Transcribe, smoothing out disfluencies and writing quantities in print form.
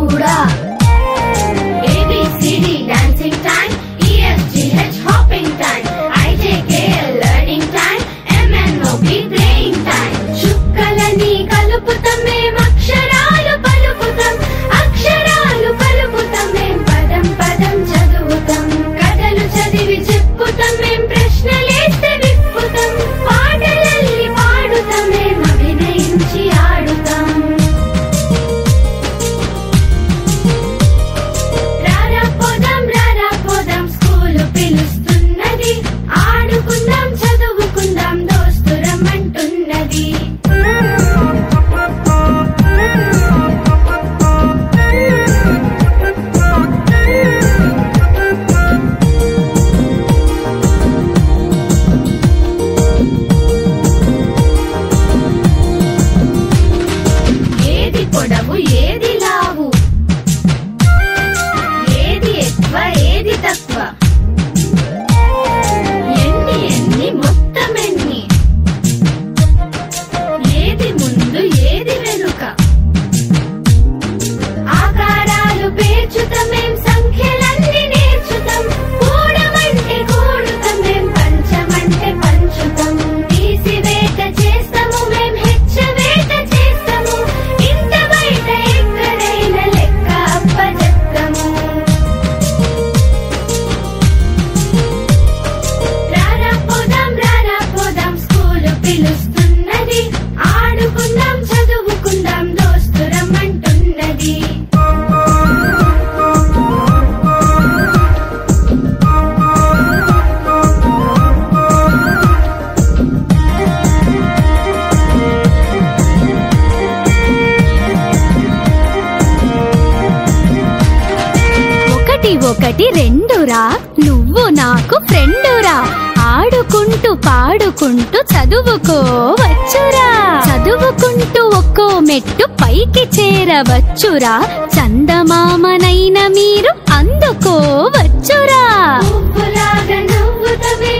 కూడా. ABCD dancing time, EFGH hopping time, IJKL learning time, MNOP playing time. చుక్కలని కలుపుతాం మేం అక్షరాలు పలుకుతాం, అక్షరాలు పలుకుతాం మేం పదం పదం చదువుతాం. కథలు చదివి చెప్పుతాం మేం ప్రశ్నలేస్తే విప్పుతాం, పాటలల్లి పాడుతాం మేం అభినయించి ఆడుతాం. రారా పోదాం స్కూలు పిలుస్తున్నది, ఆడుకుందాం చదువుకుందాం దోస్తు రమ్మంటున్నది. ఏది పొడవు ఏది లావు, ఏది ఎక్కువ ఏది తక్కువ, ఎన్ని మొత్తం ఎన్ని, ఏది ముందు ఏది వెనుక. ఆకారాలు పేర్చుతాం మేం సంఖ్యలన్నీ నేర్చుతాం, కూడమంటే కూడుతాం మేం పంచమంటే పంచుతాం. తీసివేత చేస్తాము మేం హెచ్చవేత చేస్తాము, ఇంత బయట ఎక్కడైనా లెక్క అప్పచెప్తాము. రారా పోదాం స్కూలు పిలుస్తున్నది, ఆడుకుందాం చదువుకుందాం దోస్తు రమ్మంటున్నది. ఒకటి ఒకటి రెండురా, నువ్వు నాకు ఫ్రెండురా, ఆడుకుంటూ పాడుకుంటూ చదువుకోవచ్చురా. చదువుకుంటూ ఒక్కో మెట్టు పైకి చేరవచ్చురా, చందమామనైన మీరు అందుకోవచ్చురా. నువ్వులాగా నవ్వుతవే